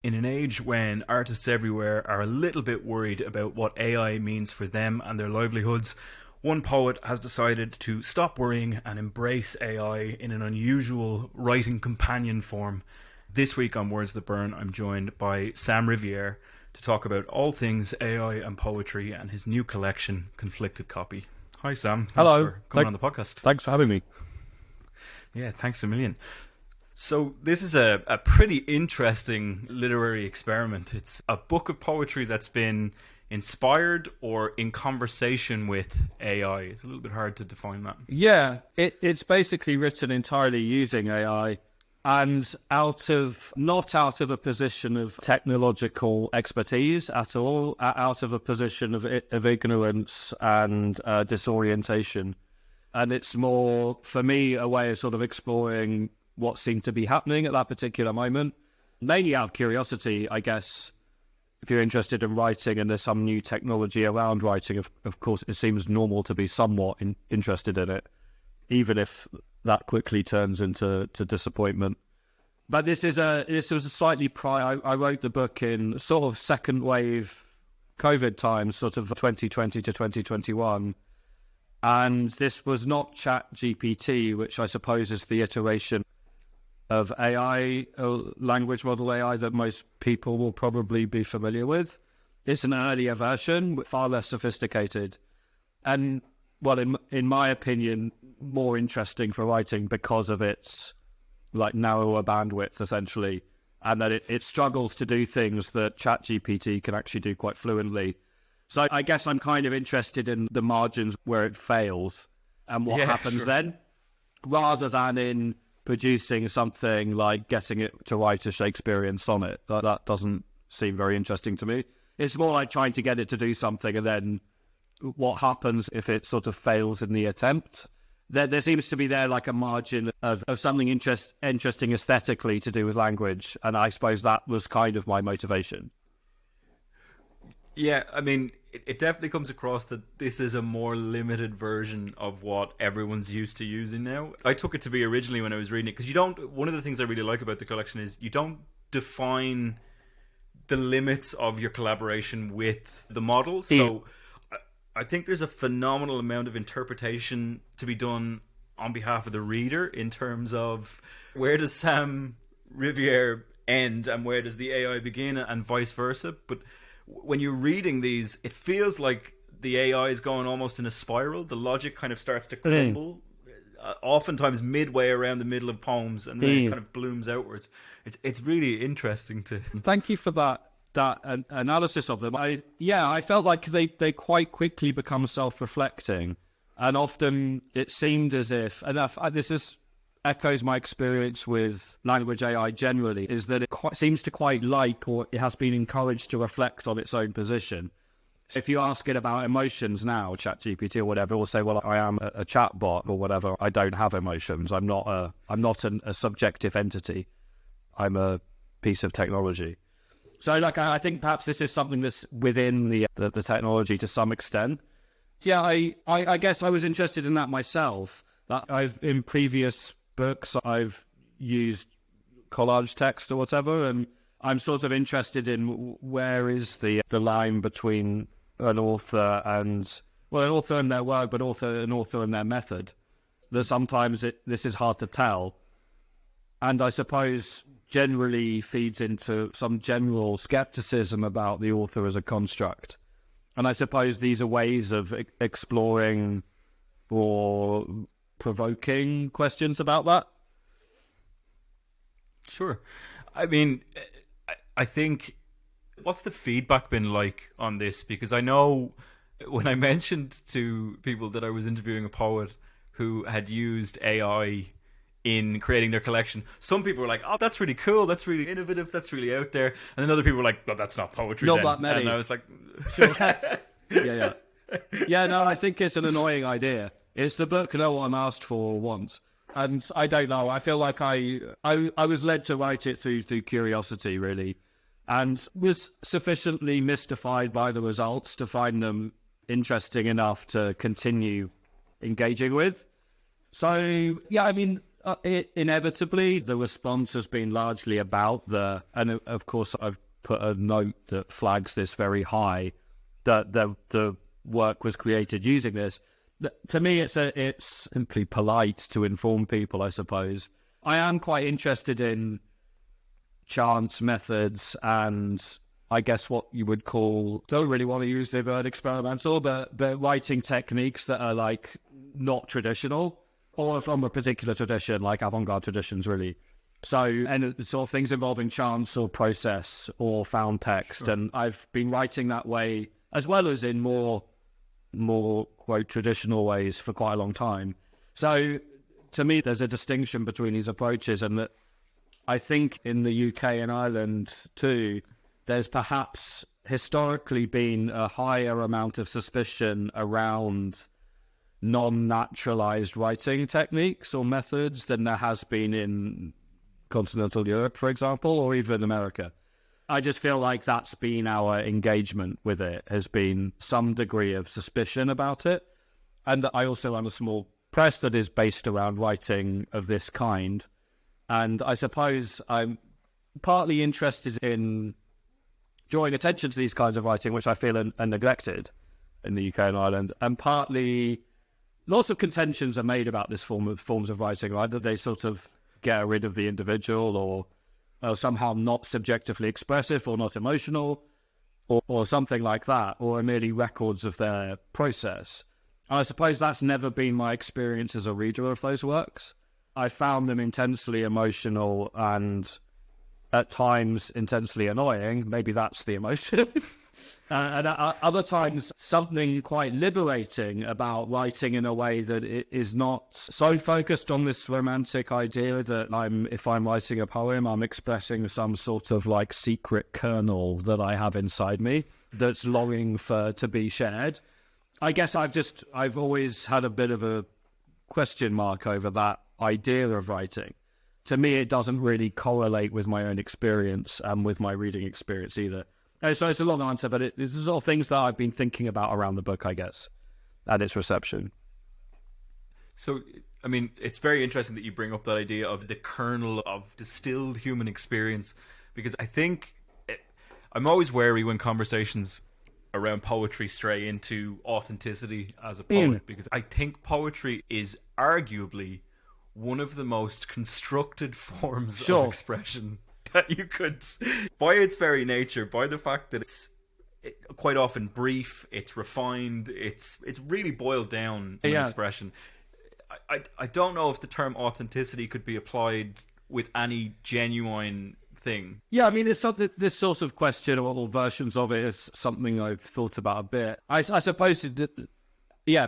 In an age when artists everywhere are a little bit worried about what AI means for them and their livelihoods, one poet has decided to stop worrying and embrace AI in an unusual writing companion form. This week on Words That Burn, I'm joined by Sam Riviere to talk about all things AI and poetry and his new collection, Conflicted Copy. Hi Sam, thanks Hello. for coming on the podcast. Thanks for having me. Yeah, thanks a million. So this is a pretty interesting literary experiment. It's a book of poetry that's been inspired or in conversation with AI. It's a little bit hard to define that. Yeah, it's basically written entirely using AI and not out of a position of technological expertise at all, out of a position of ignorance and disorientation. And it's more, for me, a way of sort of exploring what seemed to be happening at that particular moment, mainly out of curiosity, I guess. If you're interested in writing and there's some new technology around writing, of course, it seems normal to be somewhat interested in it, even if that quickly turns into disappointment. But this was a slightly prior. I wrote the book in sort of second wave COVID times, sort of 2020 to 2021. And this was not ChatGPT, which I suppose is the iteration of AI, language model AI, that most people will probably be familiar with. It's an earlier version, far less sophisticated. And, well, in my opinion, more interesting for writing because of its narrower bandwidth, essentially. And that it struggles to do things that ChatGPT can actually do quite fluently. So I guess I'm kind of interested in the margins where it fails and what happens then, rather than in producing something like getting it to write a Shakespearean sonnet. That doesn't seem very interesting to me. It's more like trying to get it to do something and then what happens if it sort of fails in the attempt. There seems to be like a margin of something interesting aesthetically to do with language. And I suppose that was kind of my motivation. Yeah, I mean, it definitely comes across that this is a more limited version of what everyone's used to using now. I took it to be originally when I was reading it, because one of the things I really like about the collection is you don't define the limits of your collaboration with the model. So I think there's a phenomenal amount of interpretation to be done on behalf of the reader in terms of where does Sam Riviere end and where does the AI begin and vice versa. But when you're reading these, it feels like the AI is going almost in a spiral. The logic kind of starts to crumble, oftentimes midway around the middle of poems, and then it kind of blooms outwards. It's really interesting to... Thank you for that analysis of them. I felt like they quite quickly become self-reflecting, and often it seemed as if, and echoes my experience with language AI generally, is that it seems to quite like, or it has been encouraged to reflect on its own position. So if you ask it about emotions now, ChatGPT or whatever, it will say, well, I am a chatbot or whatever. I don't have emotions. I'm not a subjective entity. I'm a piece of technology. So I think perhaps this is something that's within the technology to some extent. Yeah, I guess I was interested in that myself. That in previous books I've used collage text or whatever, and I'm sort of interested in where is the line between an author and, well, an author and their work, but also an author and their method. That sometimes this is hard to tell, and I suppose generally feeds into some general skepticism about the author as a construct. And I suppose these are ways of exploring or provoking questions about that. Sure. I mean, I think, what's the feedback been like on this? Because I know when I mentioned to people that I was interviewing a poet who had used AI in creating their collection, some people were like, oh, that's really cool, that's really innovative, that's really out there. And then other people were like, well, that's not poetry. Not then. that many. And I was like... Sure. Yeah, no, I think it's an annoying idea. It's the book no one asked for or wants. And I don't know, I feel like I was led to write it through curiosity, really, and was sufficiently mystified by the results to find them interesting enough to continue engaging with. So, yeah, I mean, Inevitably, the response has been largely about and of course, I've put a note that flags this very high, that the work was created using this. To me, it's simply polite to inform people, I suppose. I am quite interested in chance methods and I guess what you would call, don't really want to use the word experimental, but writing techniques that are like not traditional or from a particular tradition, like avant-garde traditions, really. So, and sort of things involving chance or process or found text. Sure. And I've been writing that way as well as in more quote traditional ways for quite a long time. So to me, there's a distinction between these approaches, and that I think in the UK and Ireland too, there's perhaps historically been a higher amount of suspicion around non-naturalized writing techniques or methods than there has been in continental Europe, for example, or even America. I just feel like that's been our engagement with it, has been some degree of suspicion about it. And I also run a small press that is based around writing of this kind. And I suppose I'm partly interested in drawing attention to these kinds of writing, which I feel are neglected in the UK and Ireland, and partly lots of contentions are made about this forms of writing, right? That they sort of get rid of the individual or somehow not subjectively expressive or not emotional or something like that, or are merely records of their process. And I suppose that's never been my experience as a reader of those works. I found them intensely emotional and at times intensely annoying. Maybe that's the emotion. And other times, something quite liberating about writing in a way that it is not so focused on this romantic idea that if I'm writing a poem, I'm expressing some sort of like secret kernel that I have inside me that's longing to be shared. I guess I've always had a bit of a question mark over that idea of writing. To me, it doesn't really correlate with my own experience and with my reading experience either. So it's a long answer, but it's all things that I've been thinking about around the book, I guess, and its reception. So, I mean, it's very interesting that you bring up that idea of the kernel of distilled human experience, because I think I'm always wary when conversations around poetry stray into authenticity as a poet, because I think poetry is arguably one of the most constructed forms of expression that you could, by its very nature, by the fact that it's quite often brief, it's refined, it's really boiled down in expression. I don't know if the term authenticity could be applied with any genuine thing. Yeah, I mean, it's something, this sort of question or versions of it is something I've thought about a bit. I suppose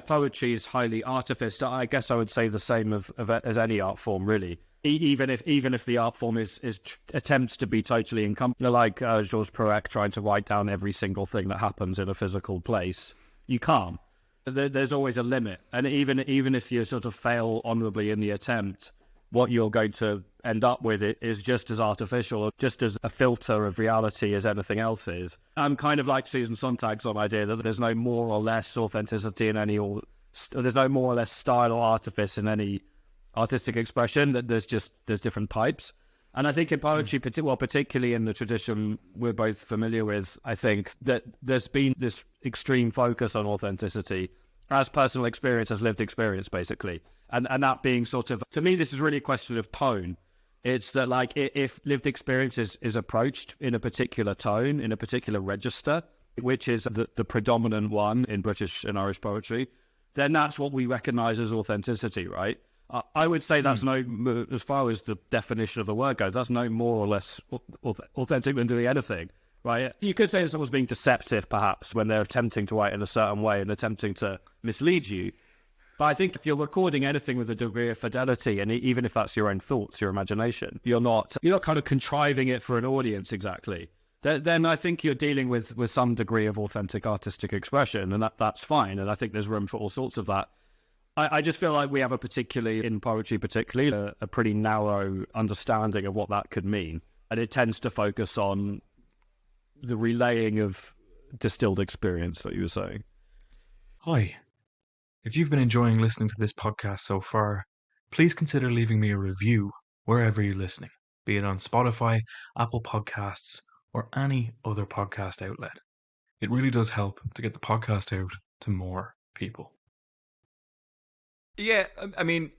poetry is highly artificed. I guess I would say the same as any art form, really. Even if the art form is attempts to be totally encompassing, like Georges Perec trying to write down every single thing that happens in a physical place, you can't. There's always a limit, and even if you sort of fail honourably in the attempt, what you're going to end up with is just as artificial, just as a filter of reality as anything else is. I'm kind of like Susan Sontag's on idea that there's no more or less authenticity in any, or there's no more or less style or artifice in any artistic expression, that there's different types. And I think in poetry, particularly in the tradition we're both familiar with, I think that there's been this extreme focus on authenticity as personal experience, as lived experience, basically. And that being sort of, to me, this is really a question of tone. It's that, like, if lived experience is approached in a particular tone, in a particular register, which is the predominant one in British and Irish poetry, then that's what we recognise as authenticity, right? I would say that's no, as far as the definition of the word goes, that's no more or less authentic than doing anything, right? You could say that someone's being deceptive, perhaps, when they're attempting to write in a certain way and attempting to mislead you. But I think if you're recording anything with a degree of fidelity, and even if that's your own thoughts, your imagination, you're not kind of contriving it for an audience exactly. Then I think you're dealing with some degree of authentic artistic expression, and that's fine. And I think there's room for all sorts of that. I just feel like we have in poetry particularly, a pretty narrow understanding of what that could mean. And it tends to focus on the relaying of distilled experience that you were saying. Hi. If you've been enjoying listening to this podcast so far, please consider leaving me a review wherever you're listening, be it on Spotify, Apple Podcasts, or any other podcast outlet. It really does help to get the podcast out to more people. Yeah, I mean,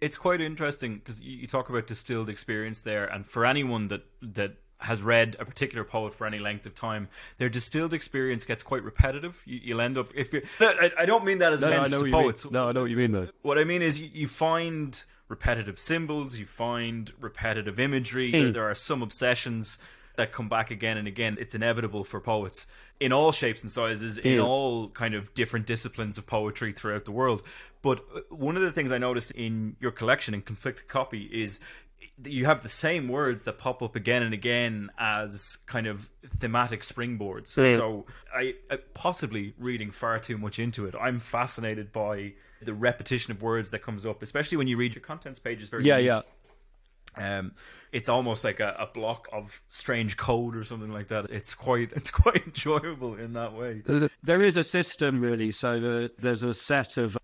it's quite interesting because you talk about distilled experience there, and for anyone that has read a particular poet for any length of time, their distilled experience gets quite repetitive. You'll end up if you. I don't mean that as offense to poets. No, I know what you mean though. What I mean is you find repetitive symbols, you find repetitive imagery. There are some obsessions that come back again and again. It's inevitable for poets in all shapes and sizes, in all kind of different disciplines of poetry throughout the world. But one of the things I noticed in your collection, in Conflicted Copy, is you have the same words that pop up again and again as kind of thematic springboards. So I possibly reading far too much into it. I'm fascinated by the repetition of words that comes up, especially when you read your contents pages very unique. It's almost like a block of strange code or something like that. It's quite enjoyable in that way. There is a system really. So there's a set of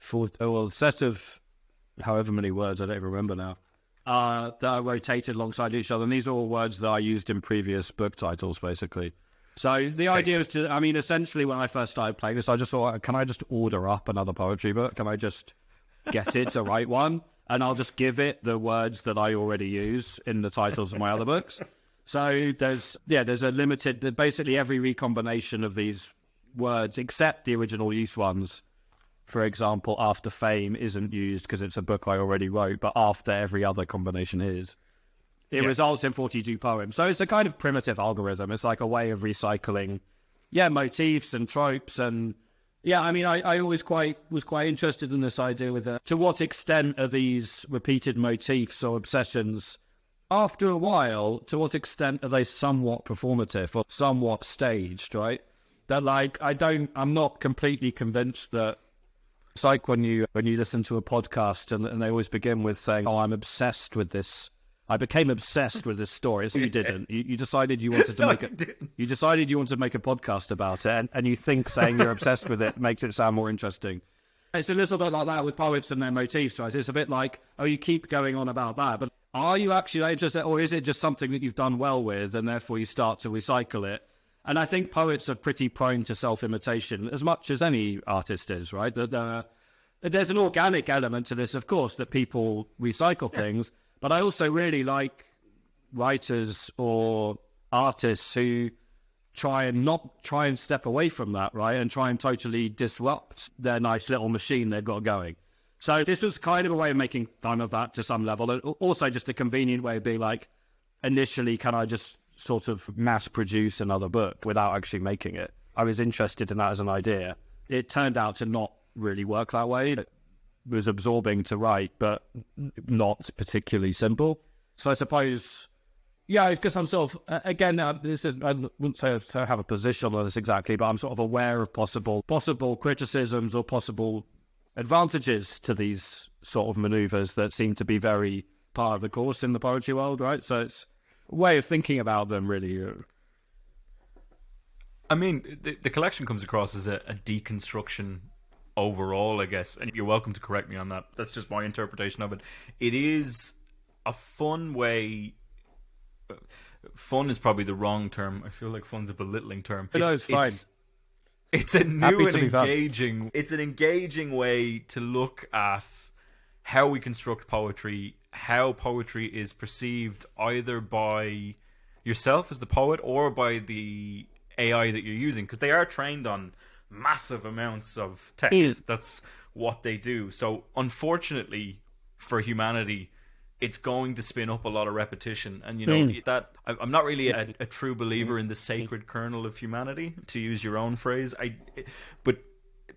however many words, I don't even remember now, that are rotated alongside each other, and these are all words that I used in previous book titles, basically. So the idea is to, I mean, essentially when I first started playing this, I just thought, can I just order up another poetry book? Can I just get it to write one? And I'll just give it the words that I already use in the titles of my other books. So there's a limited, basically every recombination of these words, except the original use ones. For example, After Fame isn't used because it's a book I already wrote, but after every other combination is. It results in 42 poems. So it's a kind of primitive algorithm. It's like a way of recycling, motifs and tropes. And I mean, I always was quite interested in this idea with to what extent are these repeated motifs or obsessions, after a while, to what extent are they somewhat performative or somewhat staged, right? That I'm not completely convinced that. It's like when you listen to a podcast and they always begin with saying, "Oh, I'm obsessed with this. I became obsessed with this story." So you didn't. You decided you wanted to make it. You decided you wanted to make a podcast about it, and you think saying you're obsessed with it makes it sound more interesting. It's a little bit like that with poets and their motifs, right? It's a bit like, oh, you keep going on about that, but are you actually interested, or is it just something that you've done well with, and therefore you start to recycle it? And I think poets are pretty prone to self-imitation, as much as any artist is, right? There's an organic element to this, of course, that people recycle things, but I also really like writers or artists who try and step away from that, right? And try and totally disrupt their nice little machine they've got going. So this was kind of a way of making fun of that to some level. And also just a convenient way of being like, initially, can I just sort of mass produce another book without actually making it? I was interested in that as an idea. It turned out to not really work that way. It was absorbing to write, but not particularly simple. So I suppose, because I'm sort of, again, I wouldn't say I have a position on this exactly, but I'm sort of aware of possible criticisms or possible advantages to these sort of maneuvers that seem to be very part of the course in the poetry world, right? So it's a way of thinking about them, really. I mean, the collection comes across as a deconstruction overall, I guess, and you're welcome to correct me on that. That's just my interpretation of it. It is a fun way. Fun is probably the wrong term. I feel like fun's a belittling term. It's fine. It's a new and engaging. It's an engaging way to look at how we construct poetry, how poetry is perceived either by yourself as the poet or by the AI that you're using, because they are trained on massive amounts of text. That's what they do. So unfortunately for humanity, it's going to spin up a lot of repetition. And that I'm not really a true believer in the sacred kernel of humanity, to use your own phrase. But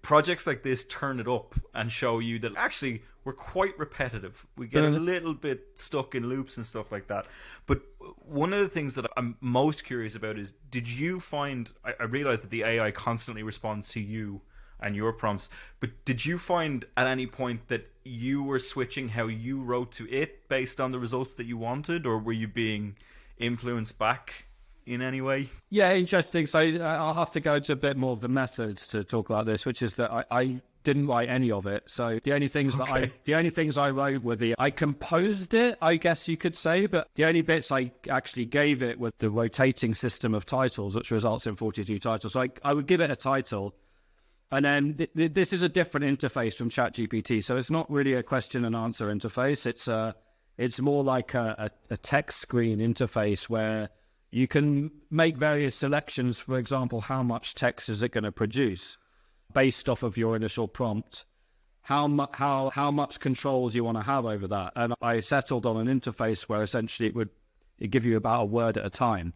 projects like this turn it up and show you that actually we're quite repetitive. We get a little bit stuck in loops and stuff like that. But one of the things that I'm most curious about is, did you find, I realize that the AI constantly responds to you and your prompts, but did you find at any point that you were switching how you wrote to it based on the results that you wanted, or were you being influenced back in any way? Yeah, interesting. So I'll have to go into a bit more of the methods to talk about this, which is that didn't write any of it. So the only things I wrote were I composed it, I guess you could say, but the only bits I actually gave it was the rotating system of titles, which results in 42 titles. So I would give it a title. And then this is a different interface from ChatGPT. So it's not really a question and answer interface. It's more like a text screen interface where you can make various selections. For example, how much text is it going to produce based off of your initial prompt? How much control do you want to have over that? And I settled on an interface where essentially it'd give you about a word at a time.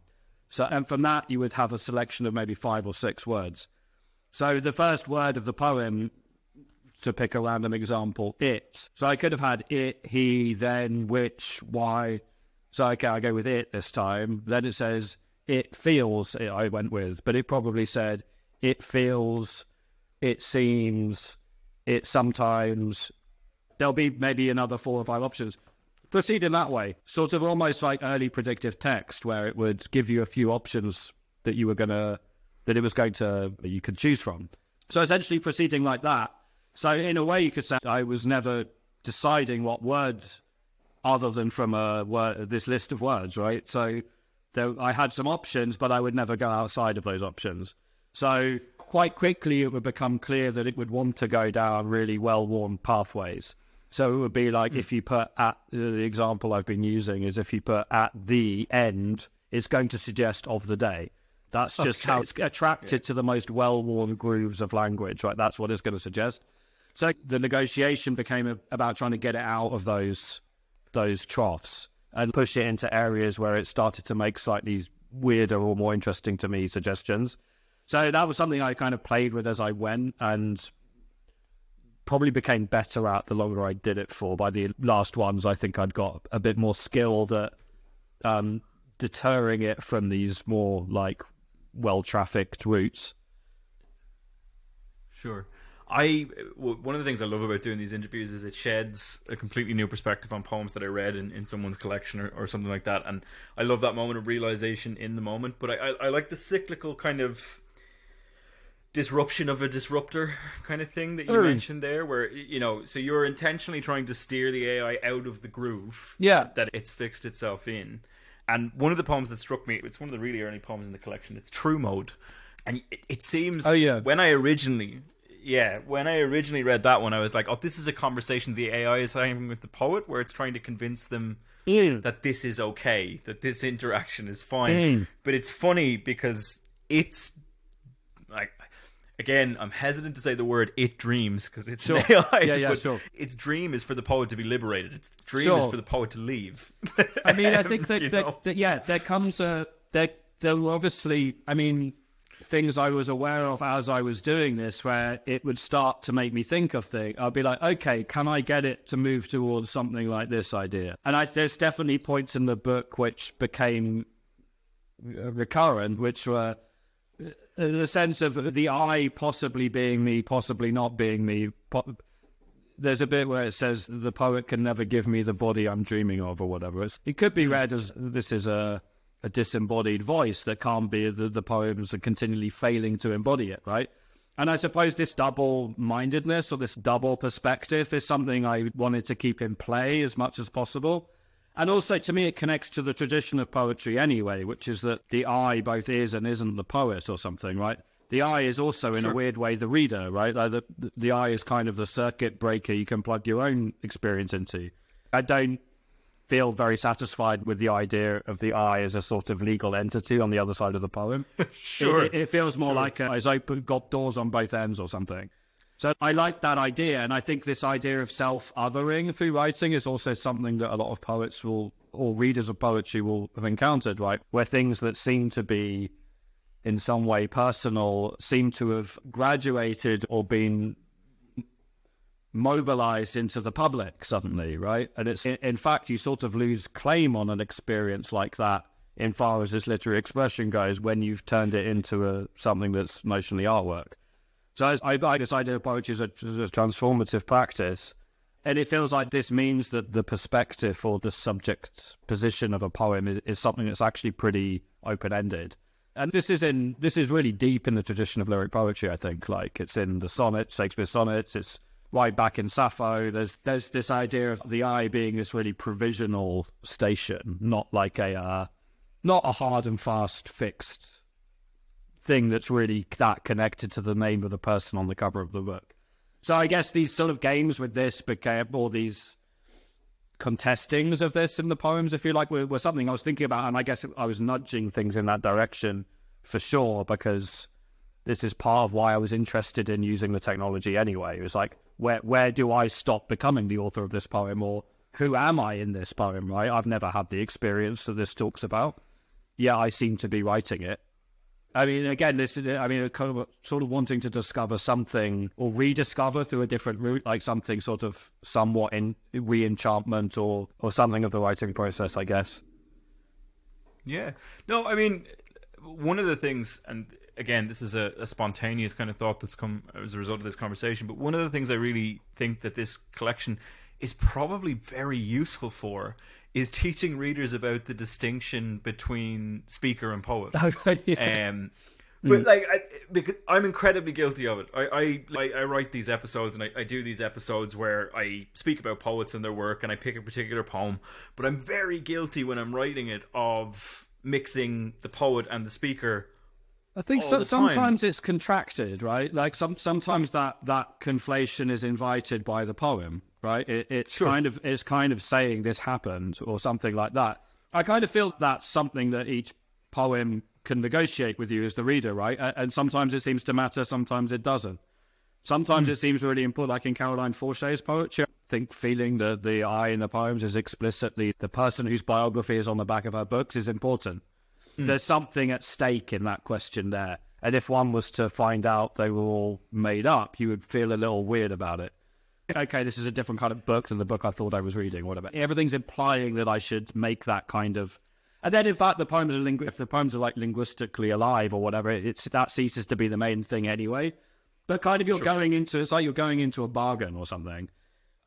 So, and from that, you would have a selection of maybe 5 or 6 words. So the first word of the poem, to pick a random example, it. So I could have had it, he, then, which, why. So okay, I go with it this time. Then it says, it feels, I went with. But it probably said, it feels, it seems, it sometimes. There'll be maybe another 4 or 5 options. Proceed in that way. Sort of almost like early predictive text, where it would give you a few options that you could choose from. So essentially proceeding like that. So in a way you could say I was never deciding what word other than from this list of words, right? So I had some options, but I would never go outside of those options. So quite quickly it would become clear that it would want to go down really well-worn pathways. So it would be like if you put at, the example I've been using is if you put at the end, it's going to suggest of the day. That's just how it's attracted to the most well-worn grooves of language, right? That's what it's going to suggest. So the negotiation became about trying to get it out of those troughs and push it into areas where it started to make slightly weirder or more interesting to me suggestions. So that was something I kind of played with as I went and probably became better at the longer I did it for. By the last ones, I think I'd got a bit more skilled at deterring it from these more like well-trafficked routes. Sure. One of the things I love about doing these interviews is it sheds a completely new perspective on poems that I read in someone's collection or something like that, and I love that moment of realization in the moment. But I like the cyclical kind of disruption of a disruptor kind of thing that you mentioned there, where so you're intentionally trying to steer the AI out of the groove that it's fixed itself in. And one of the poems that struck me, it's one of the really early poems in the collection, it's True Mode. And it seems when I originally read that one, I was like, oh, this is a conversation the AI is having with the poet, where it's trying to convince them that this is okay, that this interaction is fine. But it's funny because it's like, again, I'm hesitant to say the word "it dreams" because it's an AI. Its dream is for the poet to be liberated. Its dream is for the poet to leave. I mean, I think there comes there were obviously, I mean, things I was aware of as I was doing this, where it would start to make me think of things. I'd be like, okay, can I get it to move towards something like this idea? And there's definitely points in the book which became recurrent, which were the sense of the I possibly being me, possibly not being me. There's a bit where it says the poet can never give me the body I'm dreaming of, or whatever. It could be read as this is a disembodied voice that can't be, the poems are continually failing to embody it, right? And I suppose this double-mindedness or this double perspective is something I wanted to keep in play as much as possible. And also, to me, it connects to the tradition of poetry anyway, which is that the I both is and isn't the poet or something, right? The I is also, in a weird way, the reader, right? Like the I is kind of the circuit breaker you can plug your own experience into. I don't feel very satisfied with the idea of the I as a sort of legal entity on the other side of the poem. It feels more like it's got doors on both ends or something. So I like that idea, and I think this idea of self-othering through writing is also something that a lot of poets or readers of poetry will have encountered, right? Where things that seem to be in some way personal seem to have graduated or been mobilized into the public suddenly, right? And it's, in fact, you sort of lose claim on an experience like that in far as this literary expression goes when you've turned it into something that's notionally artwork. So I buy this idea of poetry as a transformative practice, and it feels like this means that the perspective or the subject position of a poem is something that's actually pretty open-ended. And this is really deep in the tradition of lyric poetry, I think. Like, it's in the sonnets, Shakespeare's sonnets, it's right back in Sappho. There's this idea of the eye being this really provisional station, not like not a hard and fast fixed thing that's really that connected to the name of the person on the cover of the book. So I guess these sort of games with this became, or these contestings of this in the poems, if you like, were something I was thinking about, and I guess I was nudging things in that direction for sure, because this is part of why I was interested in using the technology anyway. It was like, where do I stop becoming the author of this poem, or who am I in this poem, right? I've never had the experience that this talks about. Yeah, I seem to be writing it. I mean, again, kind of sort of wanting to discover something or rediscover through a different route, like something sort of somewhat in re-enchantment or something of the writing process, I guess. Yeah. No, I mean, one of the things, and again, this is a spontaneous kind of thought that's come as a result of this conversation, but one of the things I really think that this collection is probably very useful for is teaching readers about the distinction between speaker and poet. But because I'm incredibly guilty of it. I write these episodes, and I do these episodes where I speak about poets and their work, and I pick a particular poem. But I'm very guilty when I'm writing it of mixing the poet and the speaker. I think sometimes it's contracted, right? Like sometimes that conflation is invited by the poem, right? It's sure. kind of saying this happened or something like that. I kind of feel that's something that each poem can negotiate with you as the reader, right? And sometimes it seems to matter, sometimes it doesn't. Sometimes it seems really important, like in Caroline Forché's poetry. I think feeling that the I in the poems is explicitly the person whose biography is on the back of her books is important. There's something at stake in that question there. And if one was to find out they were all made up, you would feel a little weird about it. Okay, this is a different kind of book than the book I thought I was reading. Whatever. Everything's implying that I should make that kind of... And then, in fact, if the poems are like linguistically alive or whatever, that ceases to be the main thing anyway. But kind of it's like you're going into a bargain or something.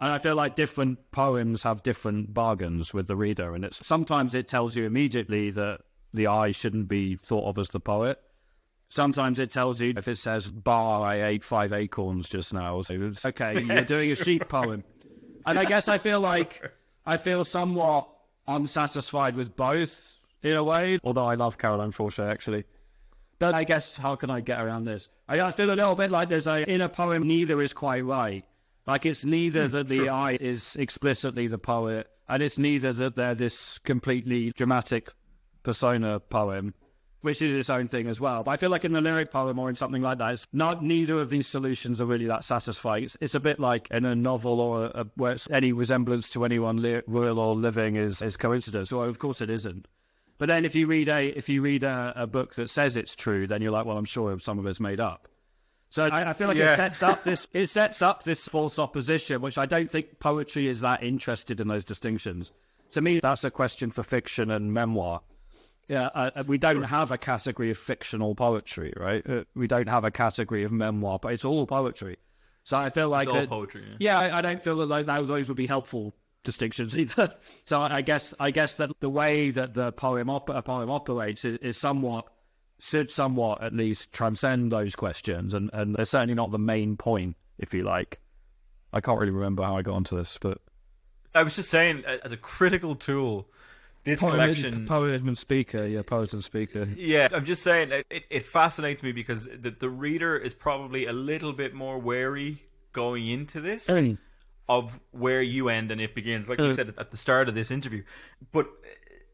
And I feel like different poems have different bargains with the reader. And sometimes it tells you immediately that the I shouldn't be thought of as the poet. Sometimes it tells you, if it says, bar, I ate 5 acorns just now. So it's, okay, you're doing a sheep poem. And I guess I feel somewhat unsatisfied with both, in a way. Although I love Caroline Forché, actually. But I guess, how can I get around this? I feel a little bit like in a poem, neither is quite right. Like, it's neither that the I is explicitly the poet, and it's neither that they're this completely dramatic persona poem, which is its own thing as well. But I feel like in the lyric poem or in something like that, neither of these solutions are really that satisfying. It's a bit like in a novel or where any resemblance to anyone real or living is coincidence. Or of course it isn't. But then if you read a book that says it's true, then you're like, well, I'm sure some of it's made up. So I feel like it sets up this false opposition, which I don't think poetry is that interested in those distinctions. To me, that's a question for fiction and memoir. Yeah, we don't have a category of fictional poetry, right? We don't have a category of memoir, but it's all poetry. So I feel like it's all poetry. Yeah, I don't feel that those would be helpful distinctions either. So I guess that the way that a poem operates should somewhat at least transcend those questions, and they're certainly not the main point, if you like. I can't really remember how I got onto this, but I was just saying, as a critical tool, this collection... Poet and speaker. Yeah, I'm just saying, it fascinates me because the reader is probably a little bit more wary going into this of where you end and it begins, like you said at the start of this interview. But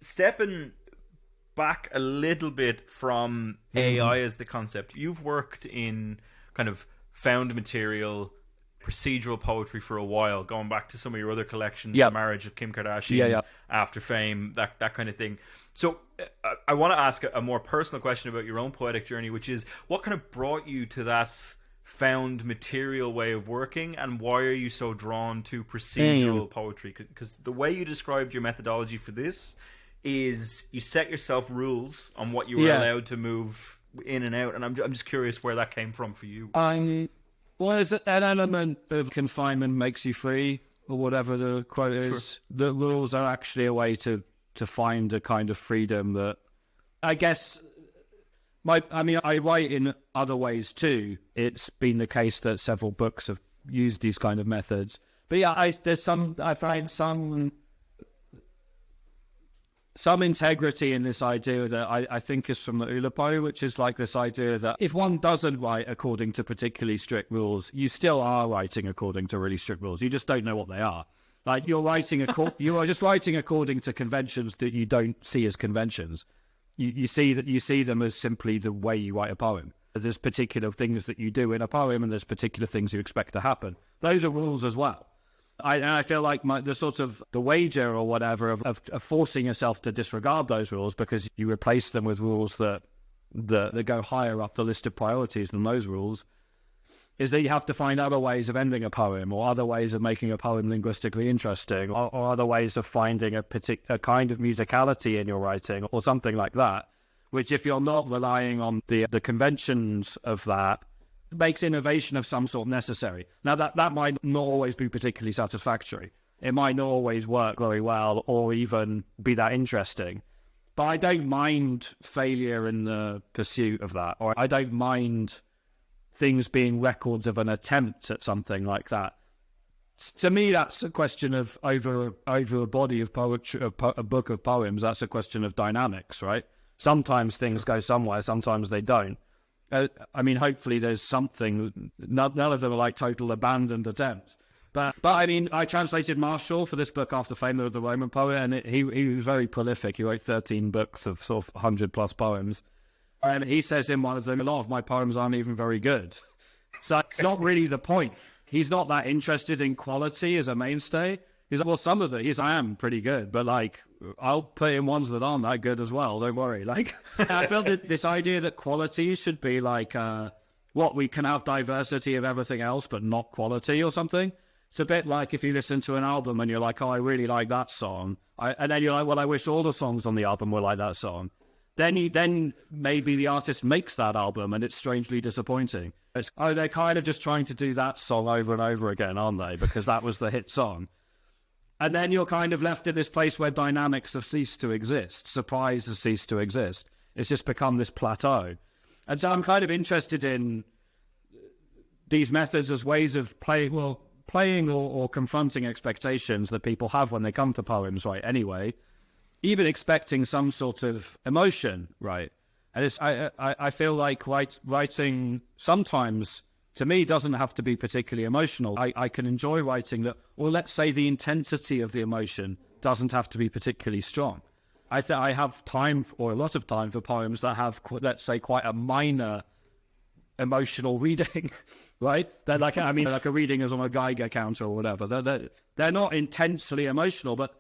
stepping back a little bit from AI as the concept, you've worked in kind of found material procedural poetry for a while, going back to some of your other collections, The Marriage of Kim Kardashian, After Fame, that kind of thing. So I want to ask a more personal question about your own poetic journey, which is, what kind of brought you to that found material way of working, and why are you so drawn to procedural poetry? Because the way you described your methodology for this is you set yourself rules on what you were allowed to move in and out, and I'm just curious where that came from for you. Well, is it an element of confinement makes you free, or whatever the quote is? The rules are actually a way to find a kind of freedom that, I guess, I write in other ways too. It's been the case that several books have used these kind of methods. But yeah, I find some integrity in this idea that I think is from the Oulipo, which is like this idea that if one doesn't write according to particularly strict rules, you still are writing according to really strict rules. You just don't know what they are. Like you are just writing according to conventions that you don't see as conventions. You see them as simply the way you write a poem. There's particular things that you do in a poem, and there's particular things you expect to happen. Those are rules as well. I feel like the wager or whatever of forcing yourself to disregard those rules because you replace them with rules that go higher up the list of priorities than those rules, is that you have to find other ways of ending a poem, or other ways of making a poem linguistically interesting, or other ways of finding a kind of musicality in your writing, or something like that, which if you're not relying on the conventions of that, makes innovation of some sort necessary. Now, that might not always be particularly satisfactory. It might not always work very well, or even be that interesting. But I don't mind failure in the pursuit of that, or I don't mind things being records of an attempt at something like that. To me, that's a question of over a body of poetry, a book of poems. That's a question of dynamics, right? Sometimes things go somewhere, sometimes they don't. Hopefully there's something. None of them are like total abandoned attempts. But I translated Marshall for this book after Fame of the Roman Poet, and he was very prolific. He wrote 13 books of sort of 100 plus poems. And he says in one of them, a lot of my poems aren't even very good. So it's not really the point. He's not that interested in quality as a mainstay. He's like, well, some of it, I am pretty good, but like, I'll put in ones that aren't that good as well. Don't worry. Like, I felt that this idea that quality should be like, we can have diversity of everything else, but not quality or something. It's a bit like if you listen to an album and you're like, oh, I really like that song. And then you're like, well, I wish all the songs on the album were like that song. Then maybe the artist makes that album and it's strangely disappointing. They're kind of just trying to do that song over and over again, aren't they? Because that was the hit song. And then you're kind of left in this place where dynamics have ceased to exist. Surprise has ceased to exist. It's just become this plateau. And so I'm kind of interested in these methods as ways of playing or confronting expectations that people have when they come to poems, right? Anyway, even expecting some sort of emotion, right? And I feel like writing sometimes, to me, doesn't have to be particularly emotional. I can enjoy writing that, or let's say the intensity of the emotion doesn't have to be particularly strong. I have time, or a lot of time, for poems that have, let's say, quite a minor emotional reading, right? They're like, like a reading is on a Geiger counter or whatever. They're not intensely emotional, but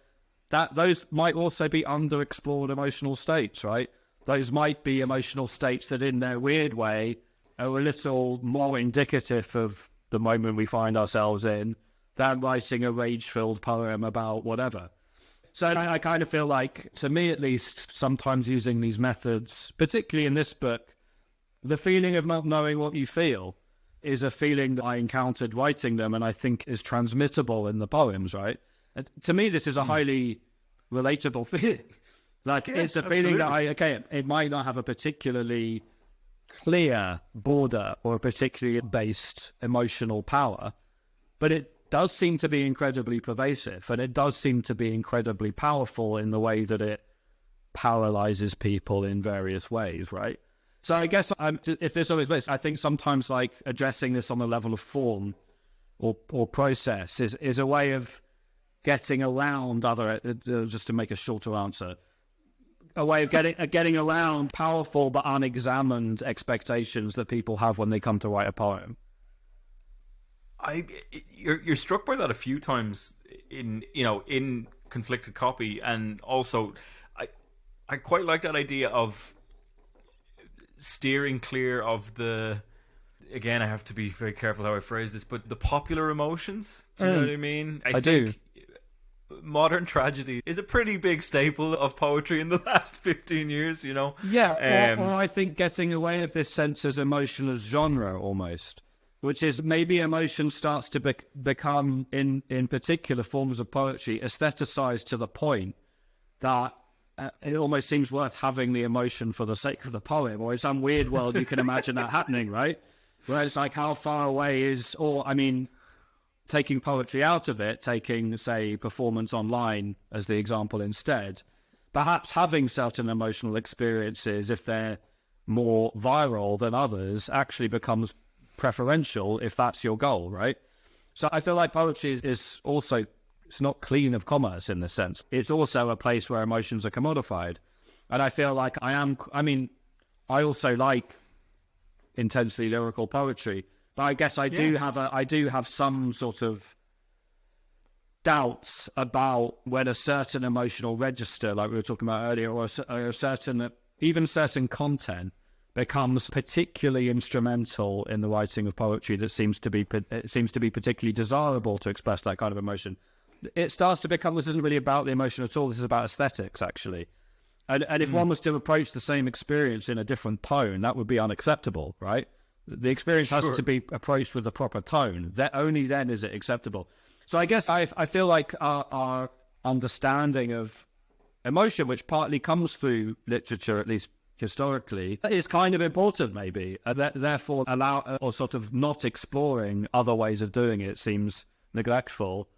those might also be underexplored emotional states, right? Those might be emotional states that in their weird way are a little more indicative of the moment we find ourselves in than writing a rage-filled poem about whatever. So I kind of feel like, to me at least, sometimes using these methods, particularly in this book, the feeling of not knowing what you feel is a feeling that I encountered writing them and I think is transmittable in the poems, right? And to me, this is a highly relatable feeling. Like, yeah, it's a feeling that it might not have a particularly clear border or a particularly based emotional power, but it does seem to be incredibly pervasive, and it does seem to be incredibly powerful in the way that it paralyzes people in various ways, right? So I guess if there's always this, I think sometimes like addressing this on the level of form or process is a way of getting around other, just to make a shorter answer, a way of getting around powerful but unexamined expectations that people have when they come to write a poem. You're struck by that a few times in Conflicted Copy, and also I quite like that idea of steering clear of the, again, I have to be very careful how I phrase this, but the popular emotions. Do you know what I mean? I think modern tragedy is a pretty big staple of poetry in the last 15 years, Yeah, or I think getting away with this sense as emotion as genre almost, which is maybe emotion starts to become, in particular forms of poetry, aestheticized to the point that it almost seems worth having the emotion for the sake of the poem, or in some weird world you can imagine that happening, right? Where it's like, how far away is, or I mean, taking poetry out of it, taking, say, performance online as the example instead, perhaps having certain emotional experiences, if they're more viral than others, actually becomes preferential if that's your goal, right? So I feel like poetry is also, it's not clean of commerce in this sense. It's also a place where emotions are commodified. And I feel like I also like intensely lyrical poetry, but I guess I do have some sort of doubts about when a certain emotional register, like we were talking about earlier, or even certain content becomes particularly instrumental in the writing of poetry that seems to be particularly desirable to express that kind of emotion. It starts to become, this isn't really about the emotion at all, this is about aesthetics, actually. And if one was to approach the same experience in a different tone, that would be unacceptable, right? The experience has to be approached with the proper tone. Only then is it acceptable. So I guess I feel like our understanding of emotion, which partly comes through literature, at least historically, is kind of important, maybe. Therefore, or sort of not exploring other ways of doing it seems neglectful.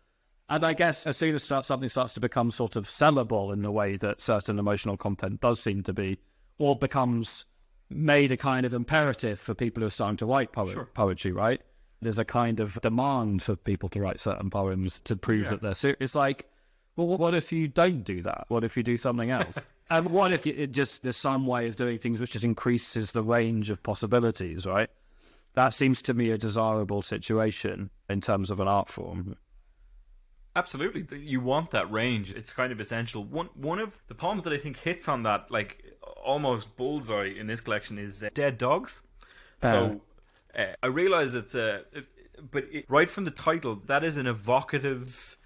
And I guess as soon as something starts to become sort of sellable in the way that certain emotional content does seem to be, or becomes made a kind of imperative for people who are starting to write poetry, right? There's a kind of demand for people to write certain poems to prove that they're serious. It's like, well, what if you don't do that? What if you do something else? And what if there's some way of doing things which just increases the range of possibilities, right? That seems to me a desirable situation in terms of an art form. Absolutely, you want that range. It's kind of essential. One of the poems that I think hits on that, like almost bullseye in this collection, is "Dead Dogs." So I realize right from the title, that is an evocative,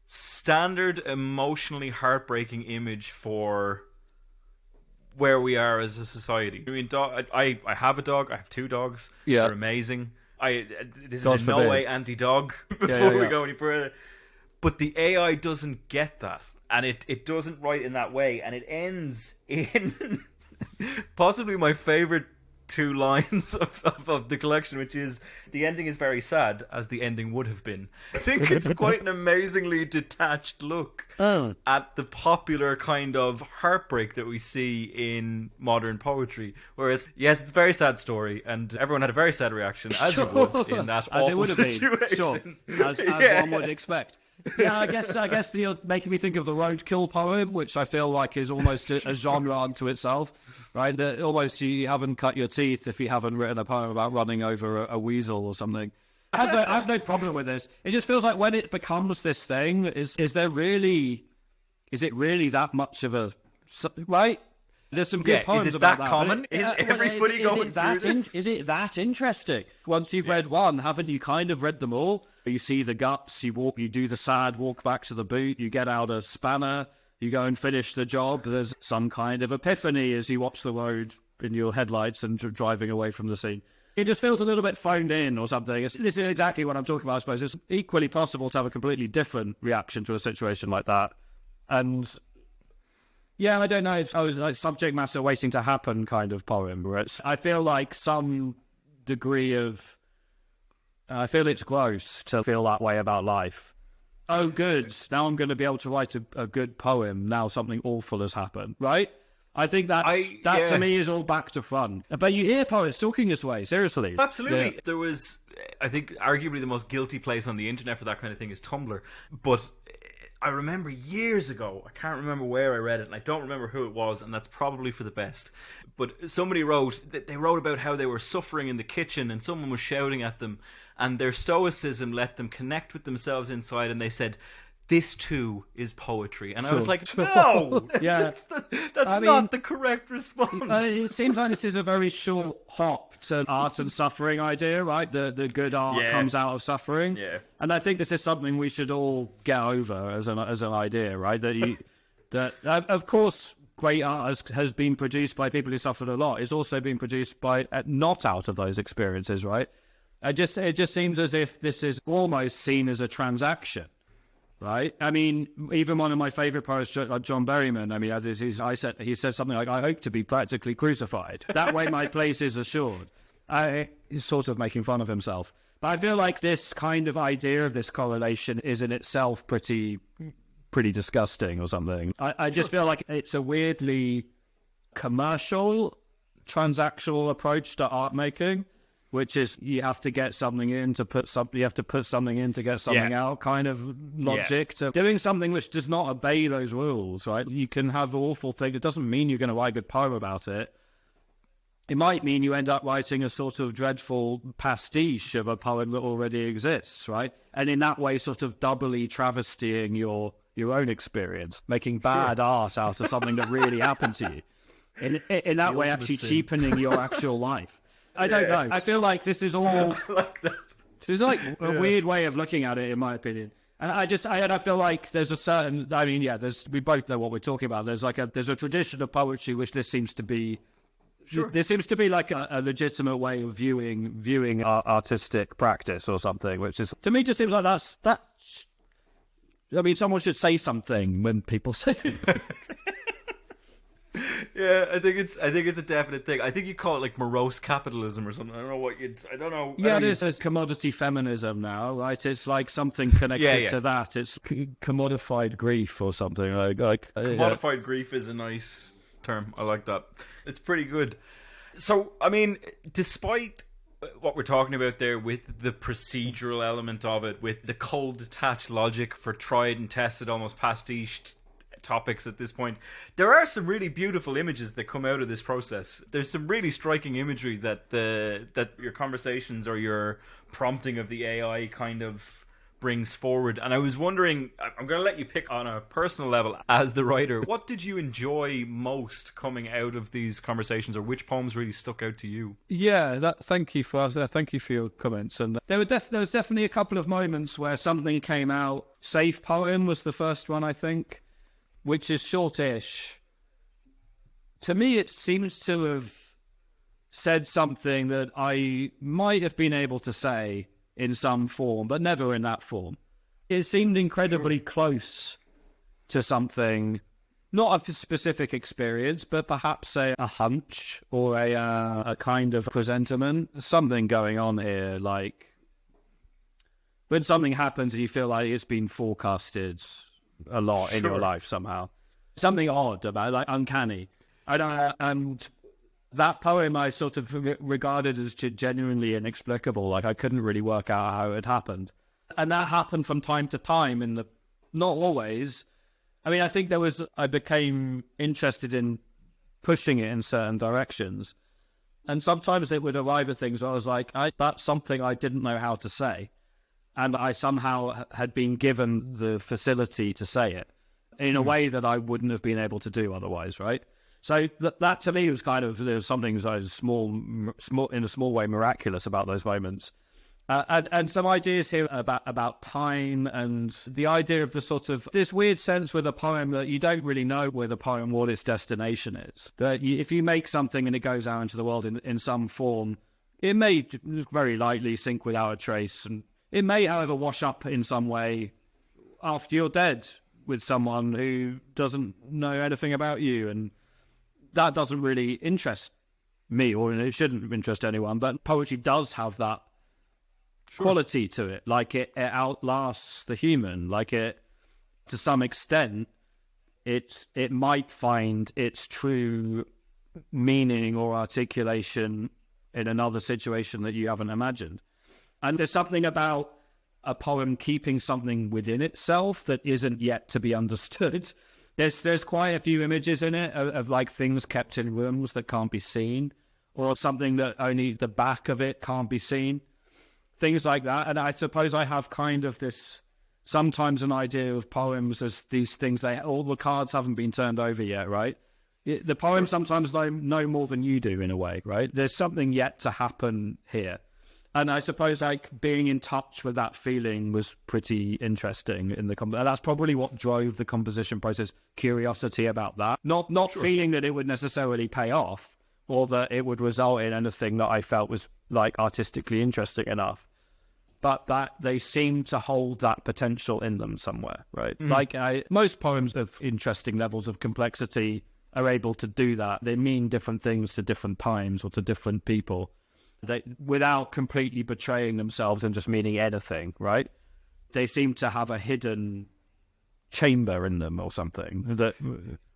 standard, emotionally heartbreaking image for where we are as a society. I mean, I have a dog. I have 2 dogs. Yeah, they're amazing. This God is in no way anti-dog. Before we go any further. But the AI doesn't get that, and it doesn't write in that way, and it ends in possibly my favorite 2 lines of the collection, which is, "The ending is very sad, as the ending would have been." I think it's quite an amazingly detached look at the popular kind of heartbreak that we see in modern poetry, where it's a very sad story, and everyone had a very sad reaction, as you would in that awful situation. As one would expect. Yeah, I guess you're making me think of the roadkill poem, which I feel like is almost a genre unto itself, right? That almost you haven't cut your teeth if you haven't written a poem about running over a weasel or something. I have no problem with this. It just feels like when it becomes this thing, is it really that much of a, right? There's some good poems is it about that common? Is everybody going through this? Is it that interesting? Once you've read one, haven't you kind of read them all? You see the guts, you do the sad walk back to the boot, you get out a spanner, you go and finish the job. There's some kind of epiphany as you watch the road in your headlights and driving away from the scene. It just feels a little bit phoned in or something. This is exactly what I'm talking about, I suppose. It's equally possible to have a completely different reaction to a situation like that. And yeah, I don't know if I was like subject matter waiting to happen kind of poem, where I feel like some degree of, I feel it's gross to feel that way about life. Oh, good. Now I'm going to be able to write a good poem. Now something awful has happened, right? I think that to me is all back to front. But you hear poets talking this way, seriously. Absolutely. Yeah. There was, I think, arguably the most guilty place on the internet for that kind of thing is Tumblr. But I remember years ago, I can't remember where I read it, and I don't remember who it was, and that's probably for the best. But somebody wrote about how they were suffering in the kitchen, and someone was shouting at them, and their stoicism let them connect with themselves inside, and they said, "This too is poetry." And I was like, no, that's not the correct response. It seems like this is a very short hop to art and suffering idea, right? The good art comes out of suffering. Yeah. And I think this is something we should all get over as an idea, right? That of course, great art has been produced by people who suffered a lot. It's also been produced by not out of those experiences, right? It just seems as if this is almost seen as a transaction. right? I mean, even one of my favorite poets, like John Berryman, I mean, he said something like, I hope to be practically crucified. That way my place is assured. He's sort of making fun of himself. But I feel like this kind of idea of this correlation is in itself pretty disgusting or something. I just feel like it's a weirdly commercial, transactional approach to art making, which is you have to get something in to put something, you have to put something in to get something out kind of logic. To doing something which does not obey those rules, right? You can have awful things. It doesn't mean you're going to write a good poem about it. It might mean you end up writing a sort of dreadful pastiche of a poem that already exists, right? And in that way, sort of doubly travestying your own experience, making bad art out of something that really happened to you. In that way, actually cheapening your actual life. I don't know. I feel like this is all like that. This is like a weird way of looking at it, in my opinion. And I feel like there's a certain. I mean, we both know what we're talking about. There's a tradition of poetry which this seems to be. Sure. There seems to be like a legitimate way of viewing artistic practice or something, which is, to me, just seems like that. I mean, someone should say something when people say it. Yeah, I think it's a definite thing. I think you call it like morose capitalism or something. I don't know. Yeah, it is. It's commodity feminism now, right? It's like something connected to that. It's commodified grief or something like commodified grief is a nice term. I like that. It's pretty good. So, I mean, despite what we're talking about there with the procedural element of it, with the cold detached logic for tried and tested, almost pastiched topics at this point, there are some really beautiful images that come out of this process. There's some really striking imagery that your conversations or your prompting of the AI kind of brings forward. And I was wondering, I'm going to let you pick on a personal level as the writer, what did you enjoy most coming out of these conversations, or which poems really stuck out to you? Yeah, thank you for your comments. And there was definitely a couple of moments where something came out. Safe Poem was the first one, I think, which is shortish. To me, it seems to have said something that I might have been able to say in some form, but never in that form. It seemed incredibly close to something, not a specific experience, but perhaps a hunch or a kind of presentiment, something going on here, like when something happens and you feel like it's been forecasted a lot in your life somehow. Something odd about it, like uncanny. And that poem I sort of regarded as genuinely inexplicable. Like I couldn't really work out how it happened. And that happened from time to time not always. I mean, I think I became interested in pushing it in certain directions. And sometimes it would arrive at things where I was like, that's something I didn't know how to say. And I somehow had been given the facility to say it in a way that I wouldn't have been able to do otherwise, right? So that to me was kind of, there's something small in a small way miraculous about those moments. And some ideas here about time and the idea of the sort of this weird sense with a poem that you don't really know where the poem, what its destination is. That if you make something and it goes out into the world in some form, it may very likely sink without a trace. And it may, however, wash up in some way after you're dead with someone who doesn't know anything about you. And that doesn't really interest me, or it shouldn't interest anyone, but poetry does have that quality to it. Like it outlasts the human. Like it, to some extent, it might find its true meaning or articulation in another situation that you haven't imagined. And there's something about a poem keeping something within itself that isn't yet to be understood. There's quite a few images in it of like things kept in rooms that can't be seen, or something that only the back of it can't be seen. Things like that. And I suppose I have kind of this, sometimes an idea of poems as these things, all the cards haven't been turned over yet, right? The poems sometimes know more than you do in a way, right? There's something yet to happen here. And I suppose like being in touch with that feeling was pretty interesting in the and that's probably what drove the composition process. Curiosity about that, not feeling that it would necessarily pay off or that it would result in anything that I felt was like artistically interesting enough, but that they seem to hold that potential in them somewhere, right? Like most poems of interesting levels of complexity are able to do that. They mean different things to different times or to different people, without completely betraying themselves and just meaning anything, right? They seem to have a hidden chamber in them or something. That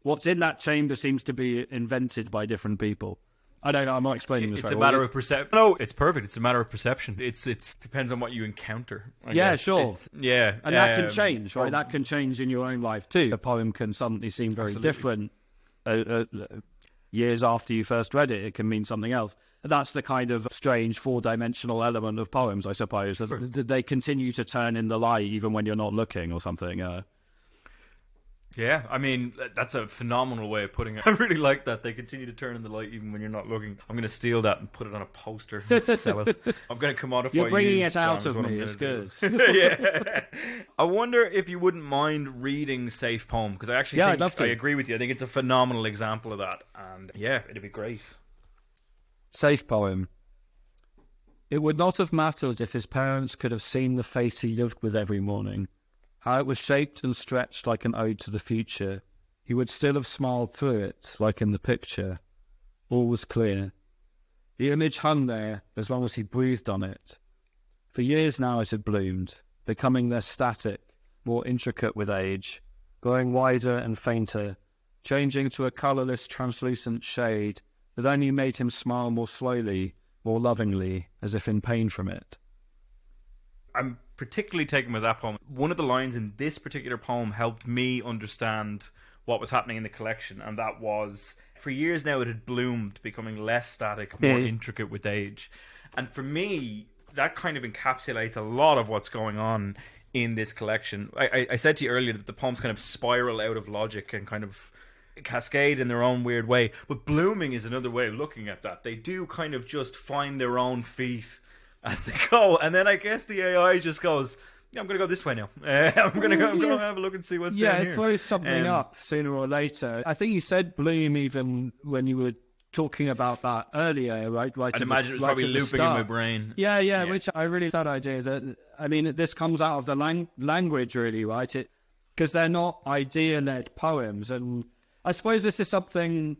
what's in that chamber seems to be invented by different people. I don't know. I'm not explaining this. It's a matter of perception. No, it's perfect. It's a matter of perception. It's depends on what you encounter. I guess. Sure. Yeah, and that can change, right? That can change in your own life too. A poem can suddenly seem very different years after you first read it. It can mean something else. And that's the kind of strange four-dimensional element of poems, I suppose. Sure. They continue to turn in the light even when you're not looking or something. Yeah, I mean, that's a phenomenal way of putting it. I really like that. They continue to turn in the light even when you're not looking. I'm going to steal that and put it on a poster and sell it. I'm going to commodify. You're bringing it Sam, out of me. It's good. Yeah. I wonder if you wouldn't mind reading Safe Poem, because I actually think I'd love to. I agree with you. I think it's a phenomenal example of that. And yeah, it'd be great. Safe Poem. It would not have mattered if his parents could have seen the face he lived with every morning. How it was shaped and stretched like an ode to the future. He would still have smiled through it, like in the picture. All was clear. The image hung there as long as he breathed on it. For years now it had bloomed, becoming less static, more intricate with age, growing wider and fainter, changing to a colourless, translucent shade that only made him smile more slowly, more lovingly, as if in pain from it. I'm particularly taken with that poem. One of the lines in this particular poem helped me understand what was happening in the collection, and that was, for years now it had bloomed, becoming less static, more intricate with age. And for me, that kind of encapsulates a lot of what's going on in this collection. I said to you earlier that the poems kind of spiral out of logic and kind of cascade in their own weird way, but blooming is another way of looking at that. They do kind of just find their own feet as they go, and then I guess the AI just goes, yeah, I'm going to go this way now. I'm going to have a look and see what's down here. Yeah, it throws something up sooner or later. I think you said bloom even when you were talking about that earlier, right? I'd imagine it was probably looping in my brain. Yeah, which I really that idea that, I mean, this comes out of the language, really, right? Because they're not idea-led poems, and I suppose this is something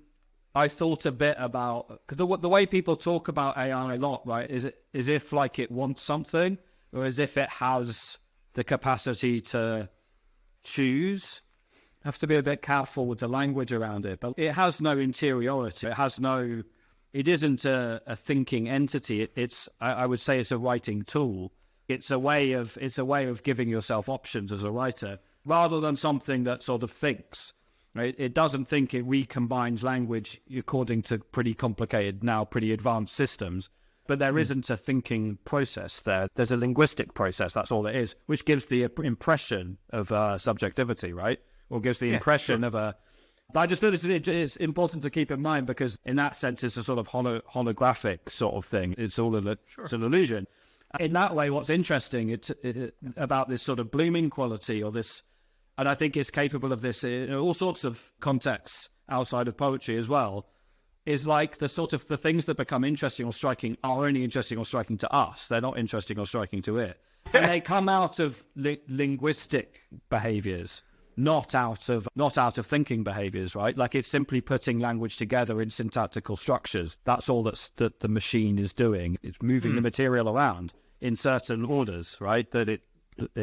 I thought a bit about, because the way people talk about AI a lot, right, is as if like it wants something, or as if it has the capacity to choose. Have to be a bit careful with the language around it, but it has no interiority. It isn't a thinking entity. I would say it's a writing tool. It's a way of giving yourself options as a writer, rather than something that sort of thinks. Right? It doesn't think. It recombines language according to pretty complicated, now pretty advanced systems. But there isn't a thinking process there. There's a linguistic process, that's all it is, which gives the impression of subjectivity, right? Or gives the impression of a... I just feel it's important to keep in mind, because in that sense it's a sort of holographic sort of thing. It's all it's an illusion. In that way, what's interesting about this sort of blooming quality, or this... And I think it's capable of this in all sorts of contexts outside of poetry as well, is like the sort of the things that become interesting or striking are only interesting or striking to us. They're not interesting or striking to it. And they come out of linguistic behaviors, not out of thinking behaviors, right? Like it's simply putting language together in syntactical structures. That's all that the machine is doing. It's moving the material around in certain orders, right? That it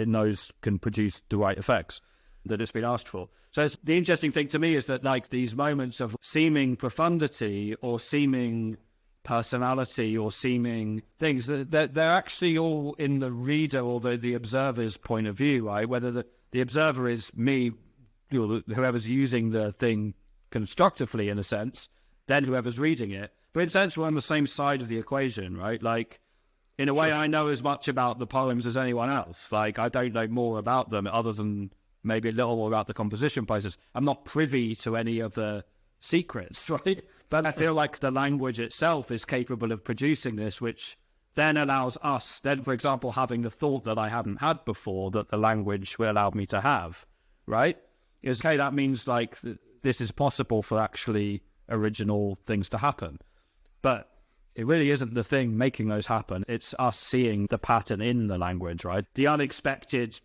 knows can produce the right effects that it's been asked for. So the interesting thing to me is that like these moments of seeming profundity or seeming personality or seeming things, they're actually all in the reader or the observer's point of view, right? Whether the observer is me, whoever's using the thing constructively in a sense, then whoever's reading it. But in a sense, we're on the same side of the equation, right? Like, in a way, I know as much about the poems as anyone else. Like, I don't know more about them other than maybe a little more about the composition process. I'm not privy to any of the secrets, right? But I feel like the language itself is capable of producing this, which then allows us, then, for example, having the thought that I hadn't had before that the language will allow me to have, right? Is, okay, that means like this is possible for actually original things to happen. But it really isn't the thing making those happen. It's us seeing the pattern in the language, right? The unexpected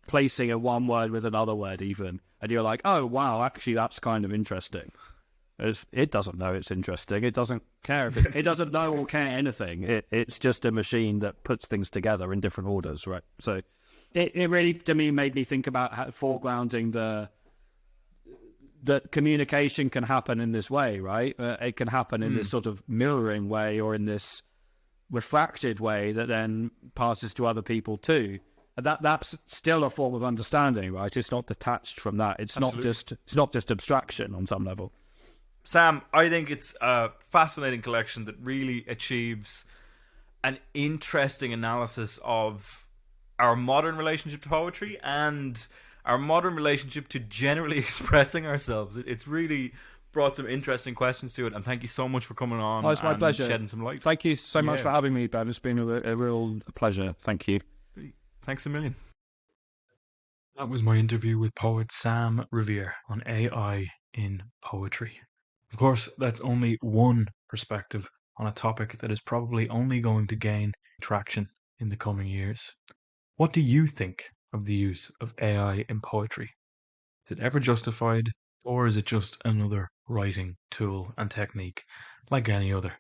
placing of one word with another word even. And you're like, oh, wow, actually, that's kind of interesting. It doesn't know it's interesting. It doesn't care if it doesn't know or care anything. It's just a machine that puts things together in different orders, right? So it really, to me, made me think about foregrounding that communication can happen in this way, right? It can happen in this sort of mirroring way or in this refracted way that then passes to other people too. And that's still a form of understanding, right? It's not detached from that. It's not just abstraction on some level. Sam, I think it's a fascinating collection that really achieves an interesting analysis of our modern relationship to poetry and our modern relationship to generally expressing ourselves. It's really brought some interesting questions to it, and thank you so much for coming on. Oh, it's my pleasure. Shedding some light. Thank you so much for having me, Ben. It's been a real pleasure. Thank you. Thanks a million. That was my interview with poet Sam Riviere on AI in poetry. Of course, that's only one perspective on a topic that is probably only going to gain traction in the coming years. What do you think of the use of AI in poetry? Is it ever justified, or is it just another writing tool and technique like any other?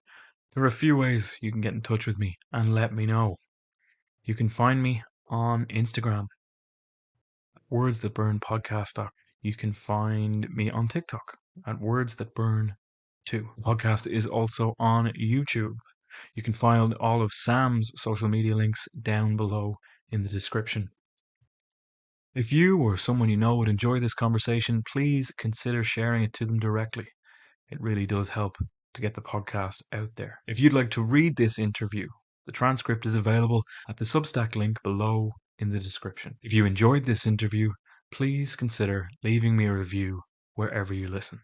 There are a few ways you can get in touch with me and let me know. You can find me on Instagram, Words That Burn Podcast. You can find me on TikTok at Words That Burn 2. The podcast is also on YouTube. You can find all of Sam's social media links down below in the description. If you or someone you know would enjoy this conversation, please consider sharing it to them directly. It really does help to get the podcast out there. If you'd like to read this interview, the transcript is available at the Substack link below in the description. If you enjoyed this interview, please consider leaving me a review wherever you listen.